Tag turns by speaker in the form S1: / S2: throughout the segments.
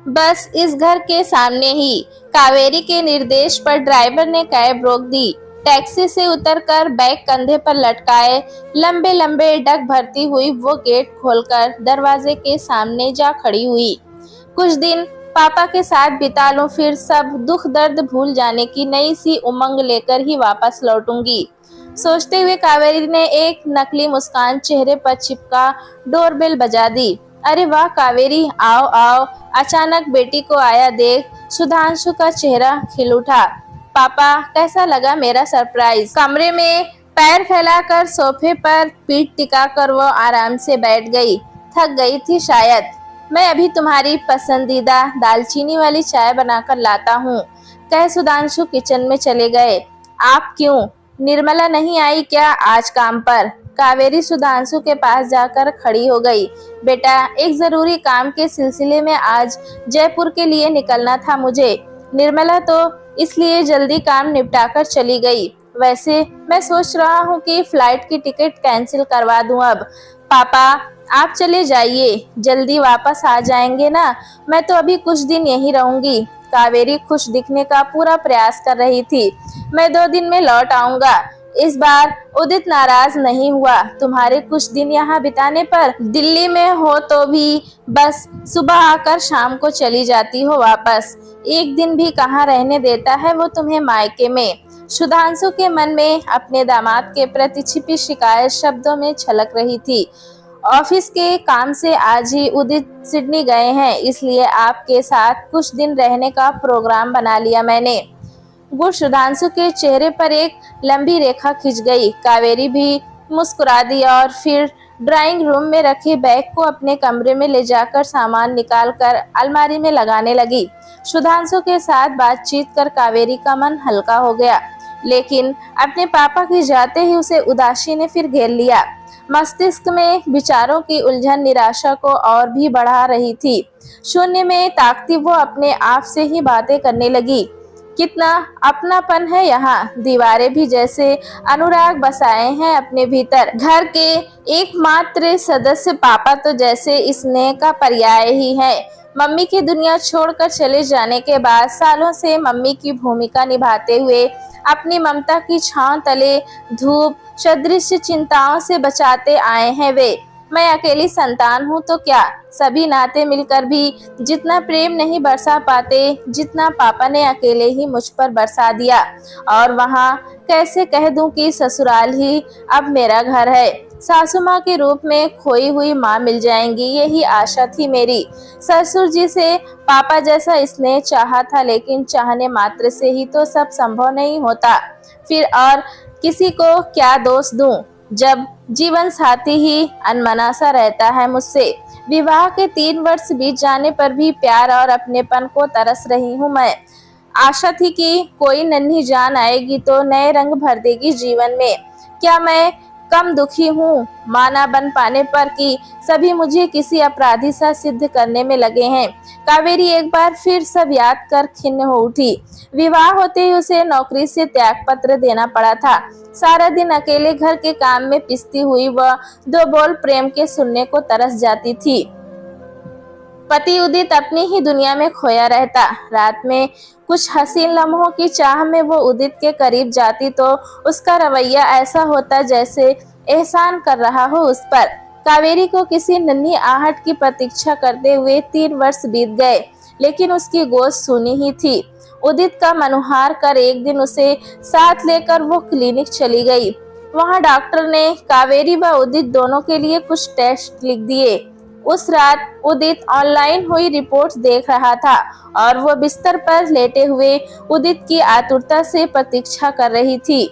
S1: बस इस घर के सामने ही। कावेरी के निर्देश पर ड्राइवर ने कैब रोक दी। टैक्सी से उतरकर बैग कंधे पर लटकाए लंबे लंबे डग भरती हुई वो गेट खोलकर दरवाजे के सामने जा खड़ी हुई। कुछ दिन पापा के साथ बिता लूं, फिर सब दुख दर्द भूल जाने की नई सी उमंग लेकर ही वापस लौटूंगी। सोचते हुए कावेरी ने एक नकली मुस्कान चेहरे पर चिपका डोरबेल बजा दी। अरे वाह कावेरी, आओ आओ। अचानक बेटी को आया देख सुधांशु का चेहरा खिल उठा। पापा, कैसा लगा मेरा सरप्राइज? कमरे में पैर फैलाकर सोफे पर पीठ टिकाकर वो आराम से बैठ गई। थक गई थी शायद। मैं अभी तुम्हारी पसंदीदा दालचीनी वाली चाय बनाकर लाता हूँ, कह सुधांशु किचन में चले गए। आप क्यों? निर्मला नहीं आई क्या आज काम पर? कावेरी सुधांशु के पास जाकर खड़ी हो गई। बेटा, एक जरूरी काम के सिलसिले में आज जयपुर के लिए निकलना था मुझे। निर्मला तो इसलिए जल्दी काम निपटाकर चली गई। वैसे मैं सोच रहा हूँ कि फ्लाइट की टिकट कैंसिल करवा दूं अब। पापा, आप चले जाइए, जल्दी वापस आ जाएंगे ना? मैं तो अभी कुछ दिन यहीं रहूंगी। कावेरी खुश दिखने का पूरा प्रयास कर रही थी। मैं 2 दिन में लौट आऊंगा। इस बार उदित नाराज नहीं हुआ। तुम्हारे कुछ दिन यहाँ बिताने पर दिल्ली में हो तो भी बस सुबह आकर शाम को चली जाती हो वापस। एक दिन भी कहाँ रहने देता है वो तुम्हें मायके में। सुधांशु के मन में अपने दामाद के प्रति छिपी शिकायत शब्दों में छलक रही थी। ऑफिस के काम से आज ही उदित सिडनी गए हैं, इसलिए आपके साथ कुछ दिन रहने का प्रोग्राम बना लिया मैंने। गुड। सुधांशु के चेहरे पर एक लंबी रेखा खिंच गई। कावेरी भी मुस्कुरा दी और फिर ड्राइंग रूम में रखे बैग को अपने कमरे में ले जाकर सामान निकालकर अलमारी में लगाने लगी। सुधांशु के साथ बातचीत कर कावेरी का मन हल्का हो गया, लेकिन अपने पापा के जाते ही उसे उदासी ने फिर घेर लिया। मस्तिष्क में विचारों की उलझन निराशा को और भी बढ़ा रही थी। शून्य में ताकती वो अपने आप से ही बातें करने लगी। कितना अपनापन है यहाँ। दीवारें भी जैसे अनुराग बसाए हैं अपने भीतर। घर के एकमात्र सदस्य पापा तो जैसे स्नेह का पर्याय ही है। मम्मी की दुनिया छोड़कर चले जाने के बाद सालों से मम्मी की भूमिका निभाते हुए अपनी ममता की छांव तले धूप सदृश चिंताओं से बचाते आए हैं वे। मैं अकेली संतान हूँ तो क्या? सभी नाते मिलकर भी जितना प्रेम नहीं बरसा पाते जितना पापा ने अकेले ही मुझ पर बरसा दिया। और वहाँ कैसे कह दूं कि ससुराल ही अब मेरा घर है। सासू माँ के रूप में खोई हुई माँ मिल जाएंगी, यही आशा थी मेरी। ससुर जी से पापा जैसा स्नेह चाहा था, लेकिन चाहने मात्र से ही तो सब संभव नहीं होता। फिर और किसी को क्या दोष दूं जब जीवन साथी ही अनमना सा रहता है मुझसे। विवाह के 3 वर्ष बीत जाने पर भी प्यार और अपनेपन को तरस रही हूँ मैं। आशा थी कि कोई नन्ही जान आएगी तो नए रंग भर देगी जीवन में। क्या मैं कम दुखी हूँ मां ना बन पाने पर कि सभी मुझे किसी अपराधी सा सिद्ध करने में लगे हैं? कावेरी एक बार फिर सब याद कर खिन्न हो उठी। विवाह होते ही उसे नौकरी से त्याग पत्र देना पड़ा था। सारा दिन अकेले घर के काम में पिसती हुई वह 2 बोल प्रेम के सुनने को तरस जाती थी। पति उदित अपनी ही दुनिया में खोया रहता। रात में कुछ हसीन लम्हों की चाह में वो उदित के करीब जाती तो उसका रवैया ऐसा होता जैसे एहसान कर रहा हो उस पर। कावेरी को किसी नन्ही आहट की प्रतीक्षा करते हुए 3 वर्ष बीत गए, लेकिन उसकी गोश्त सुनी ही थी। उदित का मनुहार कर एक दिन उसे साथ लेकर वो क्लिनिक चली गई। वहां डॉक्टर ने कावेरी व उदित दोनों के लिए कुछ टेस्ट लिख दिए। उस रात उदित ऑनलाइन हुई रिपोर्ट्स देख रहा था और वो बिस्तर पर लेटे हुए उदित की आतुरता से प्रतीक्षा कर रही थी।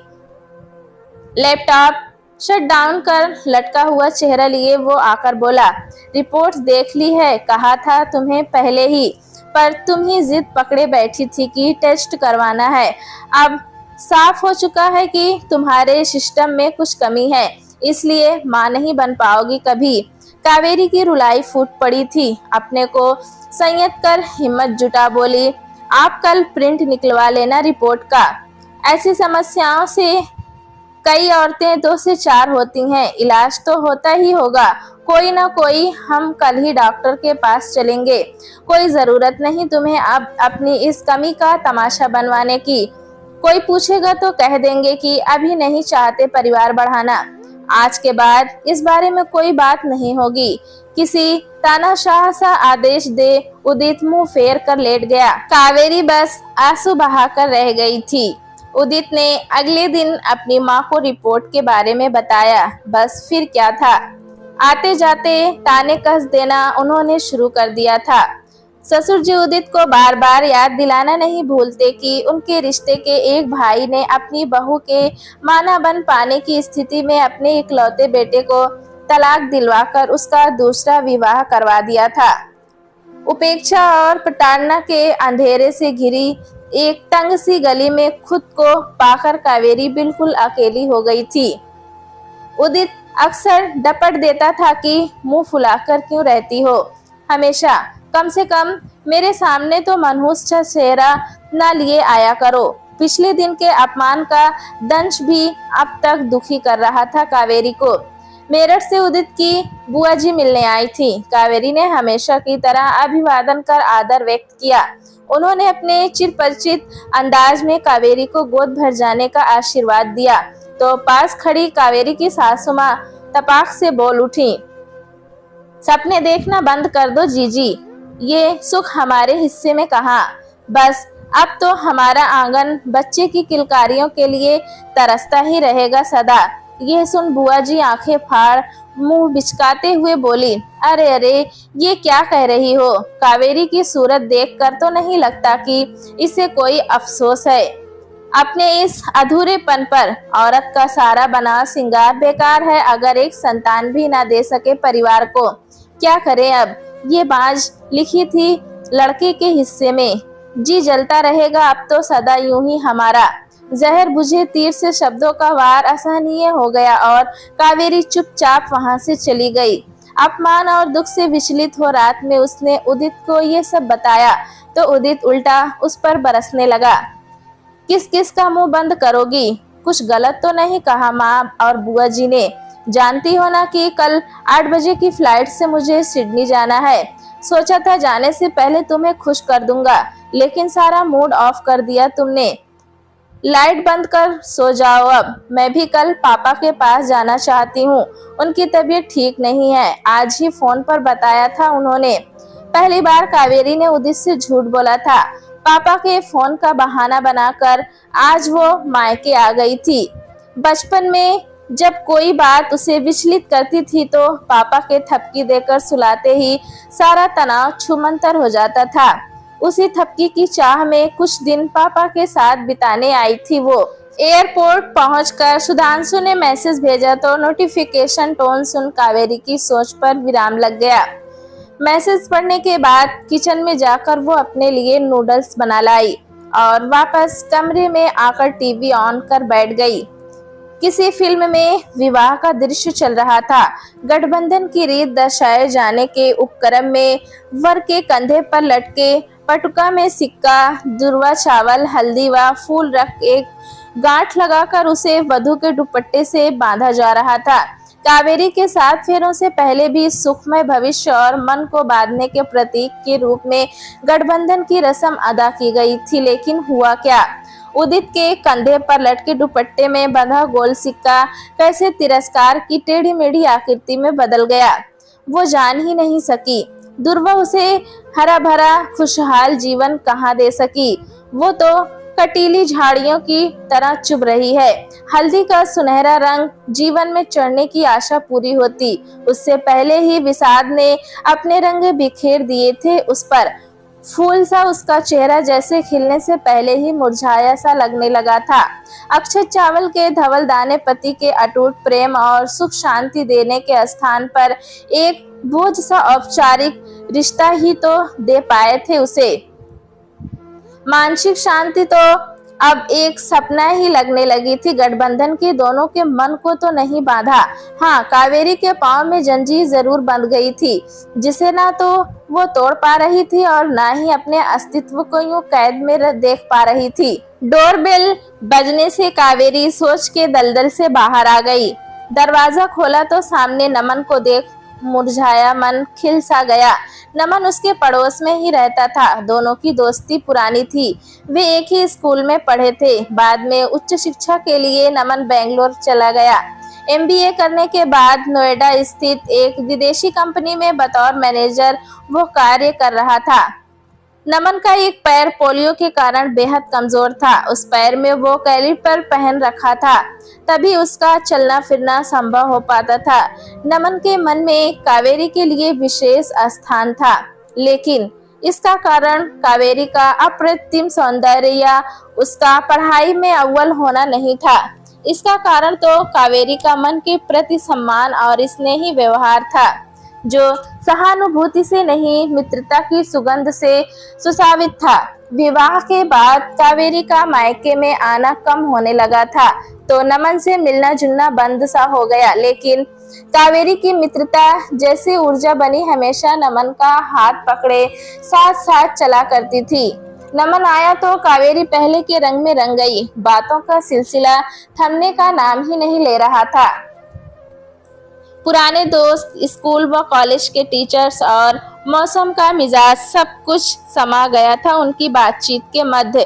S1: लैपटॉप शट डाउन कर लटका हुआ चेहरा लिए वो आकर बोला, रिपोर्ट्स देख ली है, कहा था तुम्हें पहले ही, पर तुम ही जिद पकड़े बैठी थी कि टेस्ट करवाना है। अब साफ हो चुका है कि तुम्हारे सिस्टम में कुछ कमी है, इसलिए मां नहीं बन पाओगी कभी। कावेरी की रुलाई फूट पड़ी थी। अपने को संयत कर हिम्मत जुटा बोली, आप कल प्रिंट निकलवा लेना रिपोर्ट का। ऐसी समस्याओं से कई औरतें 2 से 4 होती हैं, इलाज तो होता ही होगा। कोई ना कोई, हम कल ही डॉक्टर के पास चलेंगे। कोई जरूरत नहीं तुम्हें अब अपनी इस कमी का तमाशा बनवाने की। कोई पूछेगा तो कह देंगे कि अभी नहीं चाहते परिवार बढ़ाना। आज के बाद इस बारे में कोई बात नहीं होगी। किसी तानाशाह सा आदेश दे उदित मुंह फेर कर लेट गया। कावेरी बस आंसू बहाकर रह गई थी। उदित ने अगले दिन अपनी माँ को रिपोर्ट के बारे में बताया। बस फिर क्या था, आते जाते ताने कस देना उन्होंने शुरू कर दिया था। ससुर जी उदित को बार बार याद दिलाना नहीं भूलते कि उनके रिश्ते के एक भाई ने अपनी बहू के माना बन पाने की स्थिति में अपने इकलौते बेटे को तलाक दिलवाकर उसका दूसरा विवाह करवा दिया था। उपेक्षा और प्रताड़ना के अंधेरे से घिरी एक तंग सी गली में खुद को पाकर कावेरी बिल्कुल अकेली हो गई थी। उदित अक्सर डपट देता था कि मुंह फुलाकर क्यों रहती हो हमेशा, कम से कम मेरे सामने तो मनहूस सा चेहरा न लिए आया करो। पिछले दिन के अपमान का दंश भी अब तक दुखी कर रहा था कावेरी को। मेरठ से उदित की बुआ जी मिलने आई थी। कावेरी ने हमेशा की तरह अभिवादन कर आदर व्यक्त किया। उन्होंने अपने चिरपरिचित अंदाज में कावेरी को गोद भर जाने का आशीर्वाद दिया तो पास खड़ी कावेरी की सासू माँ तपाक से बोल उठी, सपने देखना बंद कर दो जीजी, ये सुख हमारे हिस्से में कहाँ। बस अब तो हमारा आंगन बच्चे की किलकारियों के लिए तरसता ही रहेगा सदा। यह सुन बुआ जी आंखें फाड़ मुंह बिचकाते हुए बोली, अरे अरे ये क्या कह रही हो। कावेरी की सूरत देखकर तो नहीं लगता कि इसे कोई अफसोस है। अपने इस अधूरेपन पर औरत का सारा बना सिंगार बेकार है अगर एक संतान भी ना दे सके परिवार को। क्या करे अब, ये बाज लिखी थी लड़के के हिस्से में। जी जलता रहेगा अब तो सदा यूं ही हमारा। जहर बुझे तीर से शब्दों का वार असहनीय हो गया और कावेरी चुपचाप वहां से चली गई। अपमान और दुख से विचलित हो रात में उसने उदित को ये सब बताया तो उदित उल्टा उस पर बरसने लगा। किस किस का मुंह बंद करोगी, कुछ गलत तो नहीं कहा माँ और बुआ जी ने। जानती हो ना कि कल 8 बजे की फ्लाइट से मुझे सिडनी जाना है। सोचा था जाने से पहले तुम्हें खुश कर दूंगा, लेकिन सारा मूड ऑफ कर दिया तुमने। लाइट बंद कर सो जाओ अब। मैं भी कल पापा के पास जाना चाहती हूँ, उनकी तबीयत ठीक नहीं है, आज ही फोन पर बताया था उन्होंने। पहली बार कावेरी ने उदित से झूठ बोला था। पापा के फोन का बहाना बनाकर आज वो मायके आ गई थी। बचपन में जब कोई बात उसे विचलित करती थी तो पापा के थपकी देकर सुलाते ही सारा तनाव छूमंतर हो जाता था। उसी थपकी की चाह में कुछ दिन पापा के साथ बिताने आई थी वो। एयरपोर्ट पहुंचकर सुधांशु ने मैसेज भेजा तो नोटिफिकेशन टोन सुन कावेरी की सोच पर विराम लग गया। मैसेज पढ़ने के बाद किचन में जाकर वो अपने लिए नूडल्स बना लाई और वापस कमरे में आकर टीवी ऑन कर बैठ गई। किसी फिल्म में विवाह का दृश्य चल रहा था। गठबंधन की रीत दर्शाए जाने के उपक्रम में वर के कंधे पर लटके पटुका में सिक्का, दुर्वा चावल, हल्दी व फूल रख एक गांठ लगाकर उसे वधू के दुपट्टे से बांधा जा रहा था। कावेरी के 7 फेरों से पहले भी सुखमय भविष्य और मन को बांधने के प्रतीक के रूप में गठबंधन की रस्म अदा की गई थी, लेकिन हुआ क्या। उदित के कंधे पर लटके दुपट्टे में बंधा गोल सिक्का कैसे तिरस्कार की टेढ़ी मेढ़ी आकृति में बदल गया, वो जान ही नहीं सकी। दुर्वा उसे हरा भरा खुशहाल जीवन कहाँ दे सकी, वो तो कटीली झाड़ियों की तरह चुभ रही है। हल्दी का सुनहरा रंग जीवन में चढ़ने की आशा पूरी होती, उससे पहले ही विषाद ने अपने रंग बिखेर दिए थे उस पर। फूल सा उसका चेहरा जैसे खिलने से पहले ही मुरझाया सा लगने लगा था। अक्षत चावल के धवल दाने पति के अटूट प्रेम और सुख शांति देने के स्थान पर एक बोझ सा औपचारिक रिश्ता ही तो दे पाए थे उसे। मानसिक शांति तो अब एक सपना ही लगने लगी थी। गठबंधन के दोनों के मन को तो नहीं बांधा। हाँ, कावेरी के पांव में जंजीर जरूर बंध गई थी, जिसे ना तो वो तोड़ पा रही थी और ना ही अपने अस्तित्व को यूं कैद में देख पा रही थी। डोरबेल बजने से कावेरी सोच के दलदल से बाहर आ गई। दरवाजा खोला तो सामने नमन को देख मुरझाया मन खिल सा गया। नमन उसके पड़ोस में ही रहता था। दोनों की दोस्ती पुरानी थी। वे एक ही स्कूल में पढ़े थे। बाद में उच्च शिक्षा के लिए नमन बेंगलोर चला गया। एमबीए करने के बाद नोएडा स्थित एक विदेशी कंपनी में बतौर मैनेजर वो कार्य कर रहा था। नमन का एक पैर पोलियो के कारण बेहद कमजोर था। उस पैर में वो कैलिपर पहन रखा था, तभी उसका चलना फिरना संभव हो पाता था। नमन के मन में कावेरी के लिए विशेष स्थान था, लेकिन इसका कारण कावेरी का अप्रतिम सौंदर्य या उसका पढ़ाई में अव्वल होना नहीं था। इसका कारण तो कावेरी का मन के प्रति सम्मान और स्नेही व्यवहार था, जो सहानुभूति से नहीं मित्रता की सुगंध से सुशोभित था। विवाह के बाद कावेरी का मायके में आना कम होने लगा था, तो नमन से मिलना जुलना बंद सा हो गया। लेकिन कावेरी की मित्रता जैसी ऊर्जा बनी हमेशा नमन का हाथ पकड़े साथ साथ चला करती थी। नमन आया तो कावेरी पहले के रंग में रंग गई। बातों का सिलसिला थमने का नाम ही नहीं ले रहा था। पुराने दोस्त, स्कूल व कॉलेज के टीचर्स और मौसम का मिजाज सब कुछ समा गया था उनकी बातचीत के मध्य।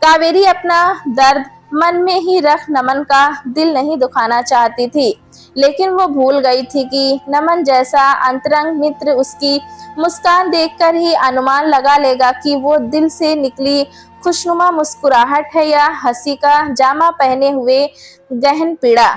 S1: कावेरी अपना दर्द मन में ही रख नमन का दिल नहीं दुखाना चाहती थी, लेकिन वो भूल गई थी कि नमन जैसा अंतरंग मित्र उसकी मुस्कान देखकर ही अनुमान लगा लेगा कि वो दिल से निकली खुशनुमा मुस्कुराहट है या हंसी का जामा पहने हुए गहन पीड़ा।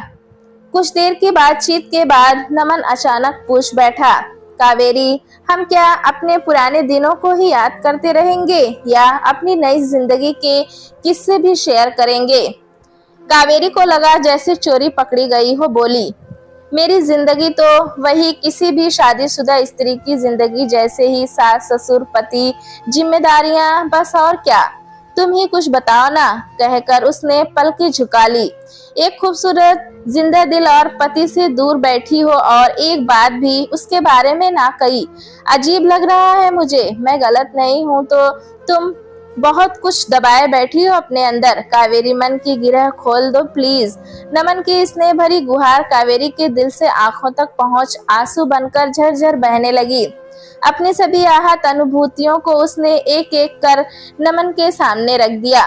S1: कुछ देर की बातचीत के बाद नमन अचानक पूछ बैठा, कावेरी, हम क्या अपने पुराने दिनों को ही याद करते रहेंगे या अपनी नई जिंदगी के किस्से भी शेयर करेंगे? कावेरी को लगा जैसे चोरी पकड़ी गई हो। बोली, मेरी जिंदगी तो वही किसी भी शादीशुदा स्त्री की जिंदगी जैसे ही, सास ससुर पति जिम्मेदारियां, बस और क्या। तुम ही कुछ बताओ ना, कहकर उसने पलकें झुका ली। एक खूबसूरत जिंदा दिल और पति से दूर बैठी हो और एक बात भी उसके बारे में ना कही। अजीब लग रहा है मुझे, मैं गलत नहीं हूँ तो तुम बहुत कुछ दबाए बैठी हो अपने अंदर। कावेरी, मन की गिरह खोल दो प्लीज। नमन की स्नेह भरी गुहार कावेरी के दिल से आंखों तक पहुंच आंसू बनकर झरझर बहने लगी। अपनी सभी आहत अनुभूतियों को उसने एक एक कर नमन के सामने रख दिया।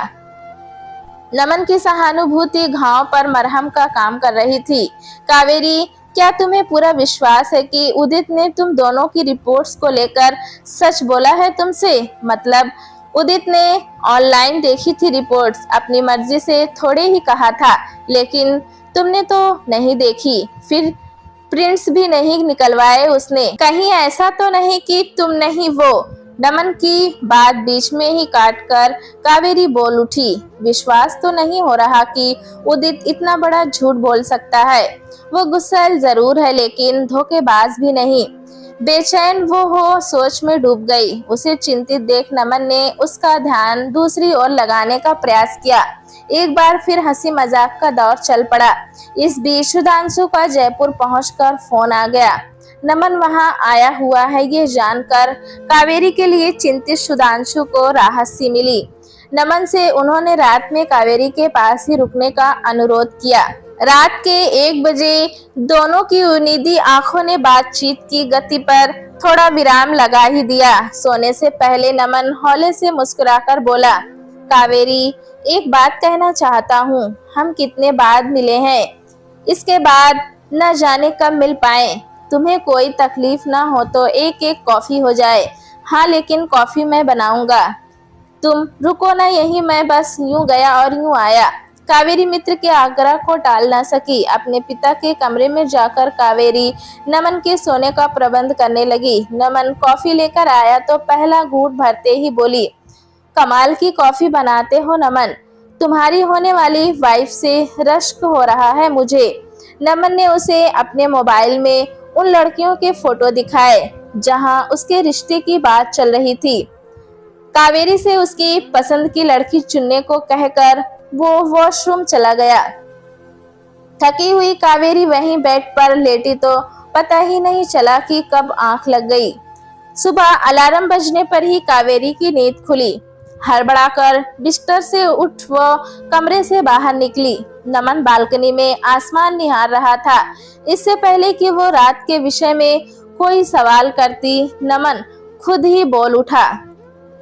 S1: नमन की सहानुभूति घाव पर मरहम का काम कर रही थी। कावेरी, क्या तुम्हें पूरा विश्वास है कि उदित ने तुम दोनों की रिपोर्ट्स को लेकर सच बोला है तुमसे? मतलब उदित ने ऑनलाइन देखी थी रिपोर्ट्स, अपनी मर्जी से थोड़े ही कहा था, लेकिन तुमने तो नहीं देखी, फिर प्रिंट्स भी नहीं निकलवाए उसने। कहीं ऐसा तो नहीं कि तुम नहीं वो? नमन की बात बीच में ही काटकर कावेरी बोल उठी, विश्वास तो नहीं हो रहा कि उदित इतना बड़ा झूठ बोल सकता है। वो गुस्सैल जरूर है, लेकिन धोखेबाज भी नहीं। बेचैन वो हो सोच में डूब गई। उसे चिंतित देख नमन ने उसका ध्यान दूसरी ओर लगाने का प्रयास किया। एक बार फिर हंसी मजाक का दौर चल पड़ा। इस बीच सुधांशु का जयपुर पहुंचकर फोन आ गया। नमन वहां आया हुआ है ये जानकर कावेरी के लिए चिंतित सुधांशु को राहत सी मिली। नमन से उन्होंने रात में कावेरी के पास ही रुकने का अनुरोध किया। रात के 1 बजे दोनों की उम्मीदी आंखों ने बातचीत की गति पर थोड़ा विराम लगा ही दिया। सोने से पहले नमन हौले से मुस्कुराकर बोला, कावेरी, एक बात कहना चाहता हूँ। हम कितने बाद मिले हैं, इसके बाद न जाने कब मिल पाए। तुम्हें कोई तकलीफ ना हो तो एक एक कॉफी हो जाए। हाँ, लेकिन कॉफी मैं बनाऊंगा, तुम रुको ना यहीं। मैं बस यूं गया और यूं आया। कावेरी मित्र के आग्रह को टाल न सकी। अपने पिता के कमरे में जाकर कावेरी नमन के सोने का प्रबंध करने लगी। नमन कॉफी लेकर आया तो पहला घूंट भरते ही बोली, कमाल की कॉफी बनाते हो नमन, तुम्हारी होने वाली वाइफ से रश्क हो रहा है मुझे। नमन ने उसे अपने मोबाइल में उन लड़कियों के फोटो दिखाए जहां उसके रिश्ते की बात चल रही थी। कावेरी से उसकी पसंद की लड़की चुनने को कहकर वो वॉशरूम चला गया। थकी हुई कावेरी वहीं बेड पर लेटी तो पता ही नहीं चला कि कब आंख लग गई। सुबह अलार्म बजने पर ही कावेरी की नींद खुली। हड़बड़ाकर बिस्तर से उठ वो कमरे से बाहर निकली। नमन बालकनी में आसमान निहार रहा था। इससे पहले कि वो रात के विषय में कोई सवाल करती, नमन खुद ही बोल उठा।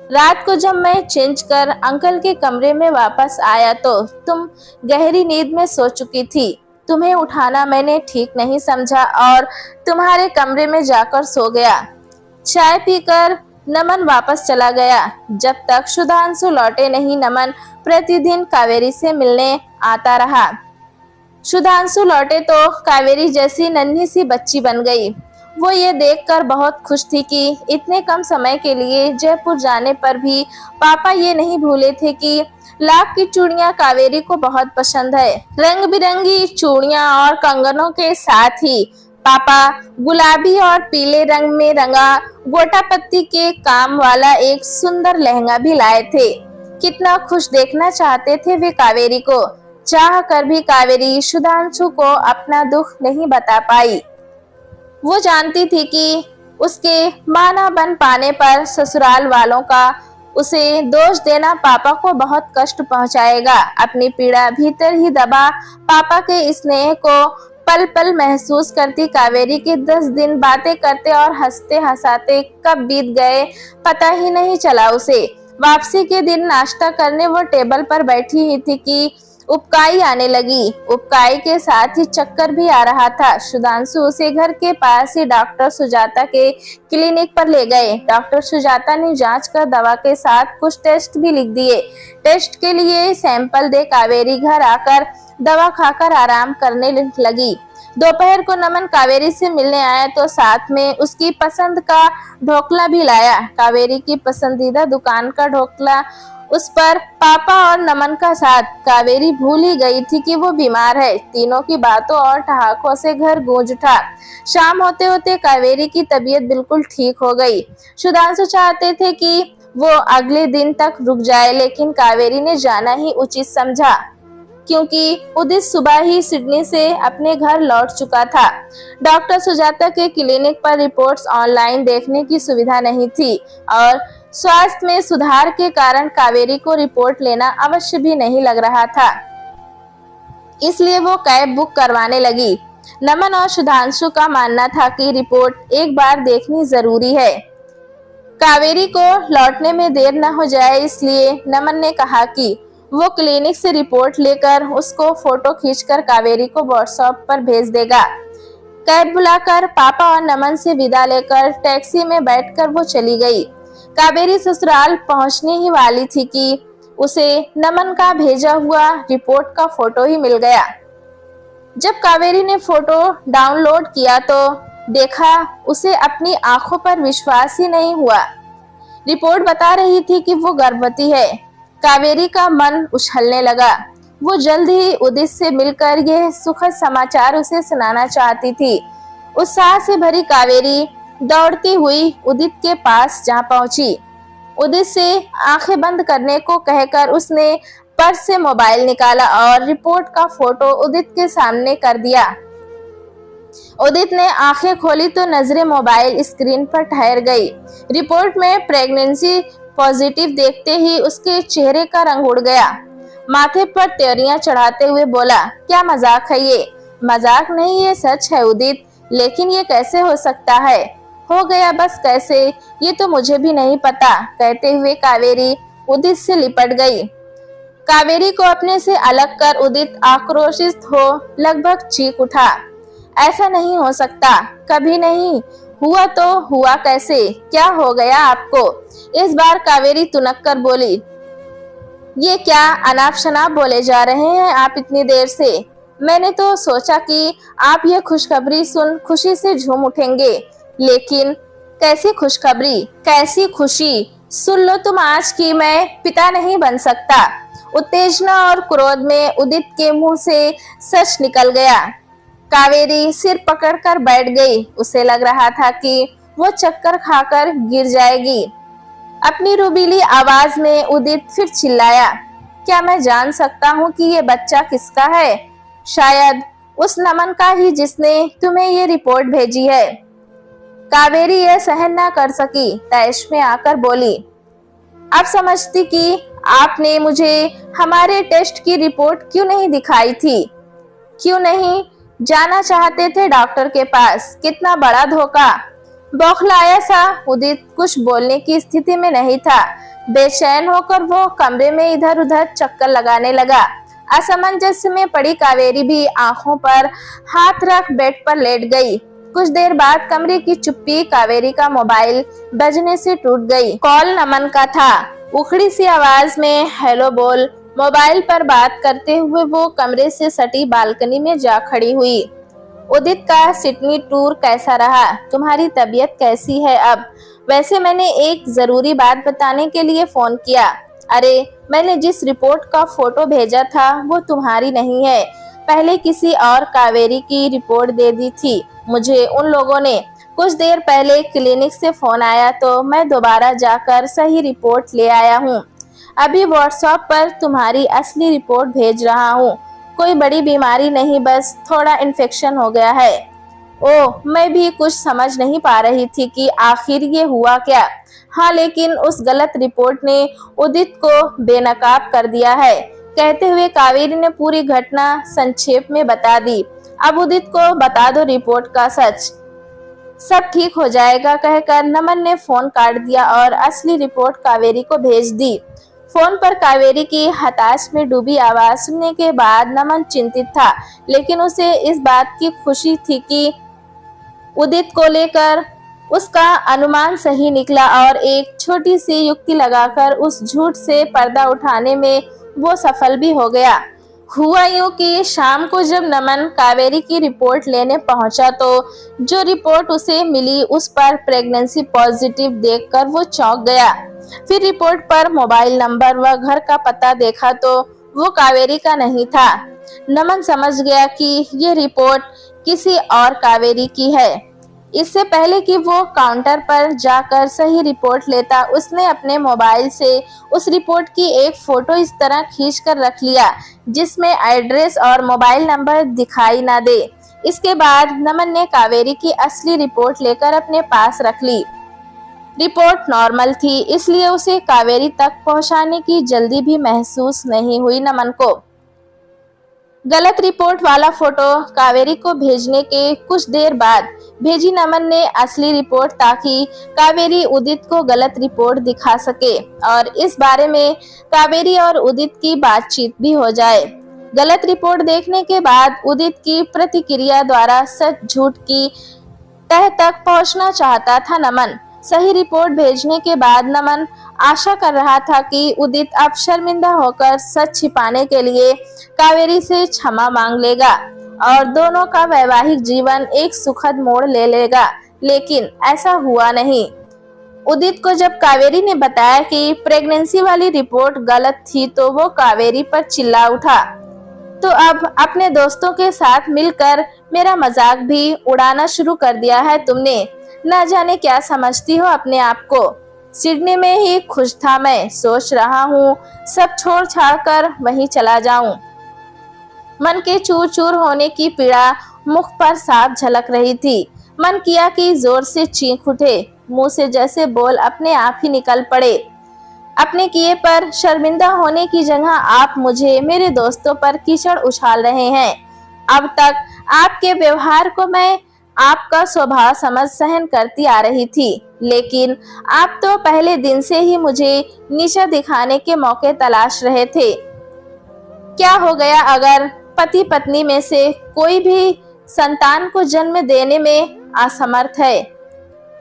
S1: रात को जब मैं चेंज कर अंकल के कमरे में वापस आया तो तुम गहरी नींद में सो चुकी थी। तुम्हें उठाना मैंने ठीक नहीं समझा और तुम्हारे कमरे में जाकर सो गया। चाय पीकर नमन वापस चला गया। जब तक सुधांशु लौटे नहीं, नमन प्रतिदिन कावेरी से मिलने आता रहा। सुधांशु लौटे तो कावेरी जैसी नन्ही सी बच्ची बन गई। वो ये देखकर बहुत खुश थी कि इतने कम समय के लिए जयपुर जाने पर भी पापा ये नहीं भूले थे कि लाख की चूड़ियां कावेरी को बहुत पसंद है। रंग बिरंगी चूड़ियां और कंगनों के साथ ही पापा गुलाबी और पीले रंग में रंगा गोटा पत्ती के काम वाला एक सुंदर लहंगा भी लाए थे। कितना खुश देखना चाहते थे वे कावेरी को। चाह कर भी कावेरी सुधांशु को अपना दुख नहीं बता पाई। वो जानती थी कि उसके मां न बन पाने पर ससुराल वालों का उसे दोष देना पापा को बहुत कष्ट पहुंचाएगा। अपनी पीड़ा भीतर ही दबा पापा के स्नेह को पल पल महसूस करती कावेरी के 10 दिन बातें करते और हंसते हंसाते कब बीत गए पता ही नहीं चला उसे। वापसी के दिन नाश्ता करने वो टेबल पर बैठी ही थी कि उपकाई आने लगी। उपकाई के साथ ही चक्कर भी आ रहा था। सुधांशु उसे घर के पास ही डॉक्टर सुजाता के क्लिनिक पर ले गए। डॉक्टर सुजाता ने जांच कर दवा के साथ कुछ टेस्ट भी लिख दिए। टेस्ट के लिए सैंपल दे कावेरी घर आकर दवा खाकर आराम करने लगी। दोपहर को नमन कावेरी से मिलने आया तो साथ में उसकी पसंद का ढोकला भी लाया। कावेरी की पसंदीदा दुकान का ढोकला, उस पर पापा और नमन का साथ। कावेरी भूल ही गई थी कि वो बीमार है। तीनों की बातों और ठहाकों से घर गूंज उठा। शाम होते होते कावेरी की तबीयत बिल्कुल ठीक हो गई। सुधांशु चाहते थे कि वो अगले दिन तक रुक जाए, लेकिन कावेरी ने जाना ही उचित समझा क्योंकि उदित सुबह ही सिडनी से अपने घर लौट चुका था। डॉक्टर सुजाता के क्लिनिक पर रिपोर्ट्स ऑनलाइन देखने की सुविधा नहीं थी और स्वास्थ्य में सुधार के कारण कावेरी को रिपोर्ट लेना अवश्य भी नहीं लग रहा था। इसलिए वो कैब बुक करवाने लगी। नमन और सुधांशु का मानना था कि रिपोर्ट एक बार देखनी जरूरी है। कावेरी को लौटने में देर न हो जाए, इसलिए नमन ने कहा कि वो क्लिनिक से रिपोर्ट लेकर उसको फोटो खींचकर कावेरी को व्हाट्सएप पर भेज देगा। कैब बुलाकर पापा और नमन से विदा लेकर टैक्सी में बैठकर वो चली गई। कावेरी ससुराल पहुंचने ही वाली थी कि उसे नमन का भेजा हुआ रिपोर्ट का फोटो ही मिल गया। जब कावेरी ने फोटो डाउनलोड किया तो देखा, उसे अपनी आंखों पर विश्वास ही नहीं हुआ। रिपोर्ट बता रही थी कि वो गर्भवती है। कावेरी का मन उछलने लगा। वो जल्द ही उदित से मिलकर यह सुखद समाचार उसे सुनाना चाहती थी। उत्साह से भरी कावेरी दौड़ती हुई उदित के पास जा पहुंची। उदित से आंखें बंद करने को कहकर उसने पर्स से मोबाइल निकाला और रिपोर्ट का फोटो उदित के सामने कर दिया। उदित ने आंखें खोली तो नजरें मोबाइल स्क्रीन पर ठहर गई। रिपोर्ट में प्रेगनेंसी पॉजिटिव देखते ही उसके चेहरे का रंग उड़ गया। माथे पर त्योरियां चढ़ाते हुए बोला, क्या मजाक है ये? मजाक नहीं, ये सच है उदित। लेकिन ये कैसे हो सकता है? हो गया, बस कैसे ये तो मुझे भी नहीं पता। कहते हुए कावेरी उदित से लिपट गई। कावेरी को अपने से अलग कर उदित आक्रोशित हो लगभग चीख उठा। ऐसा नहीं हो सकता, कभी नहीं हुआ तो हुआ कैसे? क्या हो गया आपको? इस बार कावेरी तुनक कर बोली, ये क्या अनाप शनाप बोले जा रहे हैं आप इतनी देर से? मैंने तो सोचा कि आप ये खुशखबरी सुन खुशी से झूम उठेंगे, लेकिन कैसी खुशखबरी, कैसी खुशी? सुन लो तुम आज की मैं पिता नहीं बन सकता। उत्तेजना और क्रोध में उदित के मुंह से सच निकल गया। कावेरी सिर पकड़कर बैठ गई। उसे लग रहा था कि वो चक्कर खाकर गिर जाएगी। अपनी रुबीली आवाज में उदित फिर चिल्लाया, क्या मैं जान सकता हूँ कि ये बच्चा किसका है? शायद उस नमन का ही जिसने तुम्हें ये रिपोर्ट भेजी है। कावेरी यह सहन न कर सकी, तैश में आकर बोली, अब समझती कि आपने मुझे हमारे टेस्ट की रिपोर्ट क्यों नहीं दिखाई थी, क्यों नहीं जाना चाहते थे डॉक्टर के पास। कितना बड़ा धोखा। बौखलाया सा उदित कुछ बोलने की स्थिति में नहीं था। बेचैन होकर वो कमरे में इधर उधर चक्कर लगाने लगा। असमंजस में पड़ी कावेरी भी आंखों पर हाथ रख बेड पर लेट गई। कुछ देर बाद कमरे की चुप्पी कावेरी का मोबाइल बजने से टूट गई। कॉल नमन का था। उखड़ी सी आवाज में हेलो बोल मोबाइल पर बात करते हुए वो कमरे से सटी बालकनी में जा खड़ी हुई। उदित का सिडनी टूर कैसा रहा? तुम्हारी तबीयत कैसी है अब? वैसे मैंने एक जरूरी बात बताने के लिए फोन किया। अरे, मैंने जिस रिपोर्ट का फोटो भेजा था वो तुम्हारी नहीं है। पहले किसी और कावेरी की रिपोर्ट दे दी थी मुझे उन लोगों ने। कुछ देर पहले क्लिनिक से फोन आया तो मैं दोबारा जाकर सही रिपोर्ट ले आया हूँ। अभी व्हाट्सएप पर तुम्हारी असली रिपोर्ट भेज रहा हूँ। कोई बड़ी बीमारी नहीं, बस थोड़ा इन्फेक्शन हो गया है। ओह, मैं भी कुछ समझ नहीं पा रही थी कि आखिर ये हुआ क्या। हाँ, लेकिन उस गलत रिपोर्ट ने उदित को बेनकाब कर दिया है। कहते हुए कावेरी ने पूरी घटना संक्षेप में बता दी। अब उदित को बता दो रिपोर्ट का सच, सब ठीक हो जाएगा कहकर नमन ने फोन काट दिया और असली रिपोर्ट कावेरी को भेज दी। फोन पर कावेरी की हताश में डूबी आवाज सुनने के बाद नमन चिंतित था, लेकिन उसे इस बात की खुशी थी कि उदित को लेकर उसका अनुमान सही निकला और एक छोटी सी युक्ति लगाकर उस झूठ से पर्दा उठाने में वो सफल भी हो गया। हुआ यूं कि शाम को जब नमन कावेरी की रिपोर्ट लेने पहुंचा तो जो रिपोर्ट उसे मिली उस पर प्रेगनेंसी पॉजिटिव देखकर वो चौंक गया। फिर रिपोर्ट पर मोबाइल नंबर व घर का पता देखा तो वो कावेरी का नहीं था। नमन समझ गया कि ये रिपोर्ट किसी और कावेरी की है। इससे पहले कि वो काउंटर पर जाकर सही रिपोर्ट लेता, उसने अपने मोबाइल से उस रिपोर्ट की एक फोटो इस तरह खींच कर रख लिया जिसमें एड्रेस और मोबाइल नंबर दिखाई ना दे। इसके बाद नमन ने कावेरी की असली रिपोर्ट लेकर अपने पास रख ली। रिपोर्ट नॉर्मल थी, इसलिए उसे कावेरी तक पहुंचाने की जल्दी भी महसूस नहीं हुई। नमन को गलत रिपोर्ट वाला फोटो कावेरी को भेजने के कुछ देर बाद भेजी नमन ने असली रिपोर्ट, ताकि कावेरी उदित को गलत रिपोर्ट दिखा सके और इस बारे में कावेरी और उदित की बातचीत भी हो जाए। गलत रिपोर्ट देखने के बाद उदित की प्रतिक्रिया द्वारा सच झूठ की तह तक पहुंचना चाहता था नमन। सही रिपोर्ट भेजने के बाद नमन आशा कर रहा था कि उदित अब शर्मिंदा होकर सच छिपाने के लिए कावेरी से क्षमा मांग लेगा और दोनों का वैवाहिक जीवन एक सुखद मोड़ ले लेगा, लेकिन ऐसा हुआ नहीं। उदित को जब कावेरी ने बताया कि प्रेगनेंसी वाली रिपोर्ट गलत थी तो वो कावेरी पर चिल्ला उठा, तो अब अपने दोस्तों के साथ मिलकर मेरा मजाक भी उड़ाना शुरू कर दिया है तुमने। न जाने क्या समझती हो अपने आप को। सिडनी में ही खुश था मैं, सोच रहा हूँ सब छोड़ छाड़ कर वहीं चला जाऊं। मन के चूर चूर होने की पीड़ा मुख पर साफ झलक रही थी। मन किया कि जोर से चीख उठे, मुंह से जैसे बोल अपने आप ही निकल पड़े। अपने किए पर शर्मिंदा होने की जगह आप मुझे मेरे दोस्तों पर कीचड़ उछाल रहे हैं। अब तक आपके व्यवहार को मैं आपका स्वभाव समझ सहन करती आ रही थी, लेकिन आप तो पहले दिन से ही मुझे नीचा दिखाने के मौके तलाश रहे थे। क्या हो गया अगर पति पत्नी में से कोई भी संतान को जन्म देने में असमर्थ है?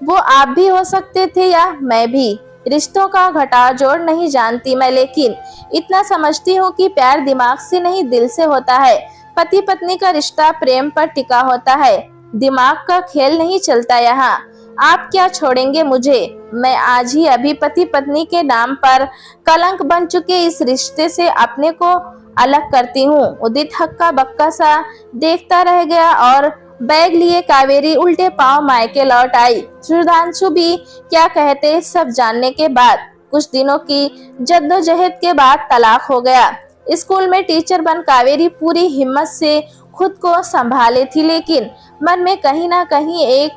S1: वो आप भी हो सकते थे या मैं भी। रिश्तों का घटाव जोड़ नहीं जानती मैं, लेकिन इतना समझती हूँ कि प्यार दिमाग से नहीं दिल से होता है। पति पत्नी का रिश्ता प्रेम पर टिका होता है, दिमाग का खेल नहीं चलता यहाँ। आप क्या छोड़ेंगे मुझे? मैं आज ही अभी पति पत्नी के नाम पर कलंक बन चुके इस रिश्ते से अपने को अलग करती हूँ। उदित हक्का बक्का सा देखता रह गया और बैग लिए कावेरी उल्टे पांव मायके लौट आई। सुधांशु भी क्या कहते सब जानने के बाद कुछ दिनों की जद्दोजहद के बाद तलाक हो गया। स्कूल में टीचर बन कावेरी पूरी हिम्मत से खुद को संभाले थी, लेकिन मन में कहीं ना कहीं एक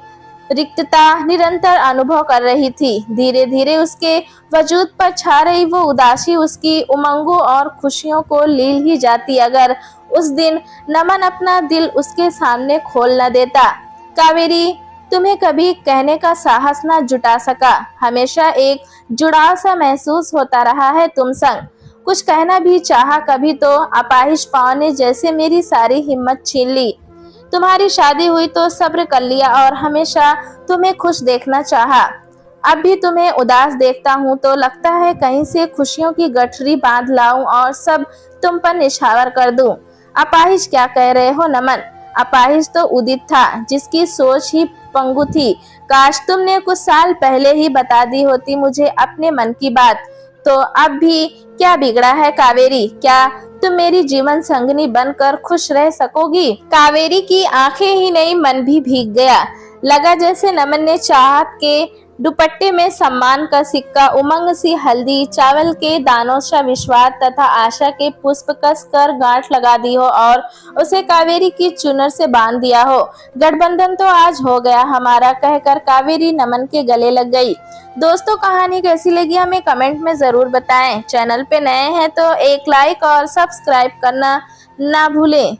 S1: रिक्तता निरंतर अनुभव कर रही थी। धीरे धीरे उसके वजूद पर छा रही वो उदासी उसकी उमंगों और खुशियों को लील ही जाती अगर उस दिन नमन अपना दिल उसके सामने खोल न देता। कावेरी, तुम्हें कभी कहने का साहस न जुटा सका। हमेशा एक जुड़ाव सा महसूस होता रहा है तुम संग। कुछ कहना भी चाहा कभी तो अपाहिज पाँव ने जैसे मेरी सारी हिम्मत छीन ली। तुम्हारी शादी हुई तो सब्र कर लिया और हमेशा तुम्हें खुश देखना चाहा। अब भी तुम्हें उदास देखता हूँ तो लगता है कहीं से खुशियों की गठरी बांध लाऊं और सब तुम पर निछावर कर दूं। अपाहिज क्या कह रहे हो नमन? अपाहिज तो उदित था जिसकी सोच ही पंगु थी। काश तुमने कुछ साल पहले ही बता दी होती मुझे अपने मन की बात। तो अब भी क्या बिगड़ा है कावेरी? क्या तुम मेरी जीवन संगनी बनकर खुश रह सकोगी? कावेरी की आंखें ही नहीं मन भी भीग गया। लगा जैसे नमन ने चाहत के दुपट्टे में सम्मान का सिक्का, उमंग सी हल्दी, चावल के दानों सा विश्वास तथा आशा के पुष्प कस कर गांठ लगा दी हो और उसे कावेरी की चुनर से बांध दिया हो। गठबंधन तो आज हो गया हमारा, कहकर कावेरी नमन के गले लग गई। दोस्तों, कहानी कैसी लगी हमें कमेंट में जरूर बताएं। चैनल पे नए हैं तो एक लाइक और सब्सक्राइब करना ना भूलें।